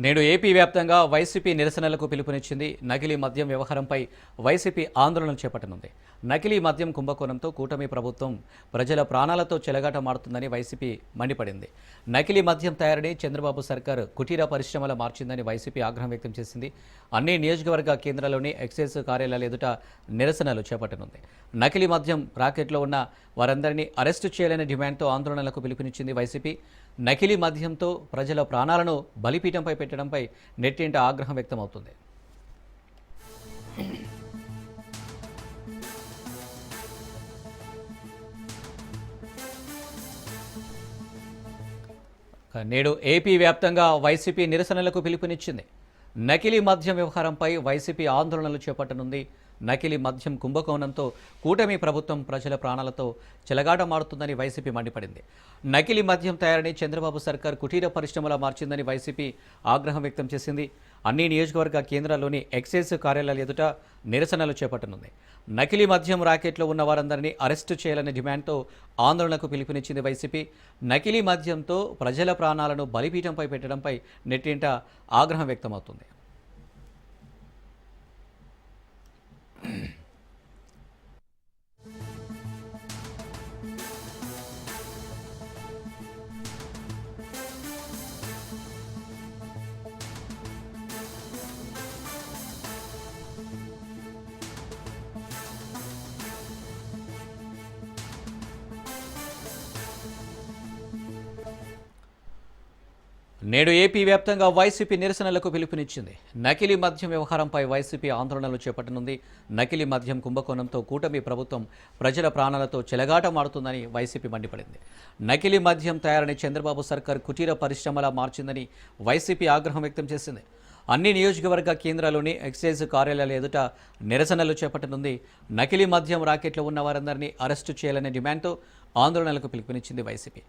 నేడు ఏపీ వ్యాప్తంగా వైసీపీ నిరసనలకు పిలుపునిచ్చింది. నకిలీ మద్యం వ్యవహారంపై వైసీపీ ఆందోళనలు చేపట్టనుంది. నకిలీ మద్యం కుంభకోణంతో కూటమి ప్రభుత్వం ప్రజల ప్రాణాలతో చెలగాటమాడుతుందని వైసీపీ మండిపడింది. నకిలీ మద్యం తయారీని చంద్రబాబు సర్కార్ కుటీర పరిశ్రమల మార్చిందని వైసీపీ ఆగ్రహం వ్యక్తం చేసింది. అన్ని నియోజకవర్గ కేంద్రాల్లోని ఎక్సైజ్ కార్యాలయాల ఎదుట నిరసనలు చేపట్టనుంది. నకిలీ మద్యం రాకెట్లో ఉన్న వారందరినీ అరెస్టు చేయాలనే డిమాండ్తో ఆందోళనలకు పిలుపునిచ్చింది వైసీపీ. నకిలీ మద్యంతో ప్రజల ప్రాణాలను బలిపీఠంపై పెట్టడంపై నెట్టింట ఆగ్రహం వ్యక్తమవుతుంది. నేడు ఏపీ వ్యాప్తంగా వైసీపీ నిరసనలకు పిలుపునిచ్చింది. నకిలీ మద్యం వ్యవహారంపై వైసీపీ ఆందోళనలు చేపట్టనుంది. నకిలీ మద్యం కుంభకోణంతో కూటమి ప్రభుత్వం ప్రజల ప్రాణాలతో చెలగాటమాడుతుందని వైసీపీ మండిపడింది. నకిలీ మద్యం తయారీని చంద్రబాబు సర్కార్ కుటీర పరిశ్రమలా మార్చిందని వైసీపీ ఆగ్రహం వ్యక్తం చేసింది. అన్ని నియోజకవర్గ కేంద్రాల్లోని ఎక్సైజ్ కార్యాలయాల ఎదుట నిరసనలు చేపట్టనుంది. నకిలీ మద్యం రాకెట్లో ఉన్న వారందరినీ అరెస్టు చేయాలనే డిమాండ్తో ఆందోళనకు పిలుపునిచ్చింది వైసీపీ. నకిలీ మద్యంతో ప్రజల ప్రాణాలను బలిపీఠంపై పెట్టడంపై నెట్టింట ఆగ్రహం వ్యక్తమవుతుంది. నేడు ఏపీ వ్యాప్తంగా వైసీపీ నిరసనలకు పిలుపునిచ్చింది. నకిలీ మద్యం వ్యవహారంపై వైసీపీ ఆందోళనలు చేపట్టనుంది. నకిలీ మద్యం కుంభకోణంతో కూటమి ప్రభుత్వం ప్రజల ప్రాణాలతో చెలగాటమాడుతుందని వైసీపీ మండిపడింది. నకిలీ మద్యం తయారని చంద్రబాబు సర్కార్ కుటీర పరిశ్రమలా మార్చిందని వైసీపీ ఆగ్రహం వ్యక్తం చేసింది. అన్ని నియోజకవర్గ కేంద్రాల్లోని ఎక్సైజ్ కార్యాలయాల ఎదుట నిరసనలు చేపట్టనుంది. నకిలీ మద్యం రాకెట్లో ఉన్న వారందరినీ అరెస్టు చేయాలనే డిమాండ్తో ఆందోళనలకు పిలుపునిచ్చింది వైసీపీ.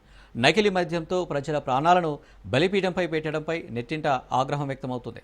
నకిలీ మద్యంతో ప్రజల ప్రాణాలను బలిపీఠంపై పెట్టడంపై నెట్టింట ఆగ్రహం వ్యక్తమవుతుంది.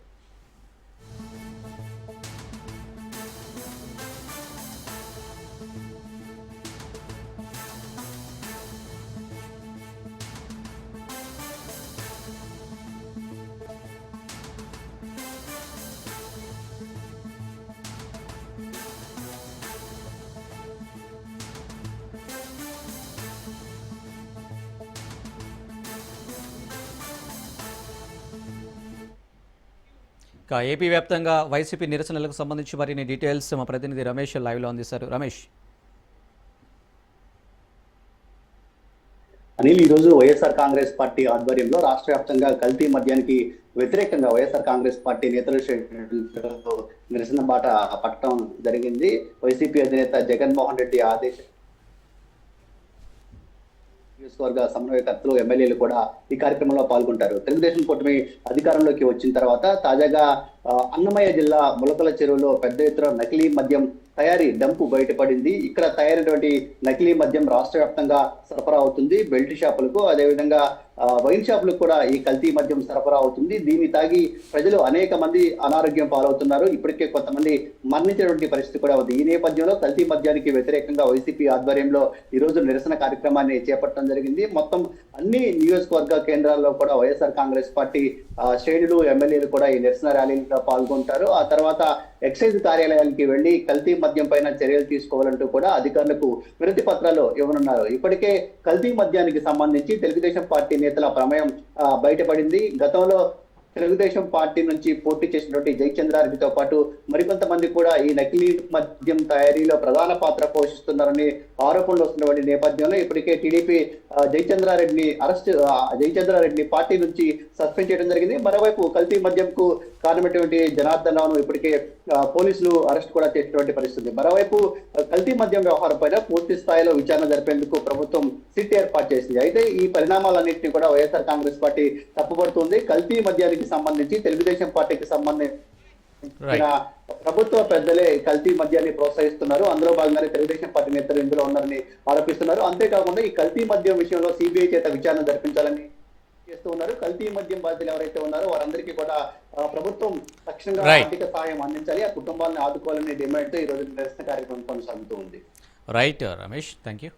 ఏపీ వ్యాప్తంగా వైసీపీ నిరసనలకు సంబంధించి మరిన్ని డీటెయిల్స్ మా ప్రతినిధి రమేష్ లైవ్లో అందిస్తారు. రమేష్. అనిల్, ఈరోజు వైఎస్ఆర్ కాంగ్రెస్ పార్టీ ఆధ్వర్యంలో రాష్ట్ర వ్యాప్తంగా కల్తీ మద్యానికి వ్యతిరేకంగా వైఎస్ఆర్ కాంగ్రెస్ పార్టీ నేతలు నిరసన బాట పట్టడం జరిగింది. వైసీపీ అధినేత జగన్మోహన్ రెడ్డి ఆదేశం నియోజకవర్గ సమన్వయకర్తలు, ఎమ్మెల్యేలు కూడా ఈ కార్యక్రమంలో పాల్గొంటారు. తెలుగుదేశం కూటమి అధికారంలోకి వచ్చిన తర్వాత తాజాగా అన్నమయ్య జిల్లా ములకల చెరువులో పెద్ద ఎత్తున నకిలీ మద్యం తయారీ డంపు బయటపడింది. ఇక్కడ తయారైనటువంటి నకిలీ మద్యం రాష్ట్ర వ్యాప్తంగా సరఫరా అవుతుంది. బెల్ట్ షాపులకు, అదేవిధంగా వైన్ షాపులకు కూడా ఈ కల్తీ మద్యం సరఫరా అవుతుంది. దీన్ని తాగి ప్రజలు అనేక మంది అనారోగ్యం పాలవుతున్నారు. ఇప్పటికే కొంతమంది మరణించినటువంటి పరిస్థితి కూడా ఉంది. ఈ నేపథ్యంలో కల్తీ మద్యానికి వ్యతిరేకంగా వైసీపీ ఆధ్వర్యంలో ఈ రోజు నిరసన కార్యక్రమాన్ని చేపట్టడం జరిగింది. మొత్తం అన్ని నియోజకవర్గ కేంద్రాల్లో కూడా వైఎస్ఆర్ కాంగ్రెస్ పార్టీ శ్రేణులు, ఎమ్మెల్యేలు కూడా ఈ నిరసన ర్యాలీలో పాల్గొంటారు. ఆ తర్వాత ఎక్సైజ్ కార్యాలయానికి వెళ్లి కల్తీ మద్యం పైన చర్యలు తీసుకోవాలంటూ కూడా అధికారులకు వినతి పత్రాలు ఇవ్వనున్నారు. ఇప్పటికే కల్తీ మద్యానికి సంబంధించి తెలుగుదేశం పార్టీ నేతల ప్రమేయం బయటపడింది. గతంలో తెలుగుదేశం పార్టీ నుంచి పోటీ చేసినటువంటి జయచంద్రారెడ్డితో పాటు మరికొంతమంది కూడా ఈ నకిలీ మద్యం తయారీలో ప్రధాన పాత్ర పోషిస్తున్నారని ఆరోపణలు వస్తున్నటువంటి నేపథ్యంలో ఇప్పటికే టీడీపీ జయచంద్రారెడ్డిని పార్టీ నుంచి సస్పెండ్ చేయడం జరిగింది. మరోవైపు కల్తీ మద్యంకు కారణమైనటువంటి జనార్దన్ రావును ఇప్పటికే పోలీసులు అరెస్ట్ కూడా చేసినటువంటి పరిస్థితి. మరోవైపు కల్తీ మద్యం వ్యవహారం పైన పూర్తి స్థాయిలో విచారణ జరిపేందుకు ప్రభుత్వం సిట్ ఏర్పాటు చేసింది. అయితే ఈ పరిణామాలన్నింటినీ కూడా వైఎస్ఆర్ కాంగ్రెస్ పార్టీ తప్పుపడుతుంది. కల్తీ మద్యానికి సంబంధించి తెలుగుదేశం పార్టీకి సంబంధించిన ప్రభుత్వ పెద్దలే కల్తీ మద్యాన్ని ప్రోత్సహిస్తున్నారు. అందులో భాగంగానే తెలుగుదేశం పార్టీ నేతలు ఇందులో ఉన్నారని ఆరోపిస్తున్నారు. అంతేకాకుండా ఈ కల్తీ మద్యం విషయంలో సిబిఐ చేత విచారణ జరిపించాలని చేస్తూ ఉన్నారు. కల్తీ మద్యం బాధితులు ఎవరైతే ఉన్నారో వారందరికీ కూడా ప్రభుత్వం తక్షణంగా ఆర్థిక సహాయం అందించాలి, ఆ కుటుంబాలను ఆదుకోవాలనే డిమాండ్తో ఈ రోజు నిరసన కార్యక్రమం కొనసాగుతూ ఉంది. Right Ramesh, thank you.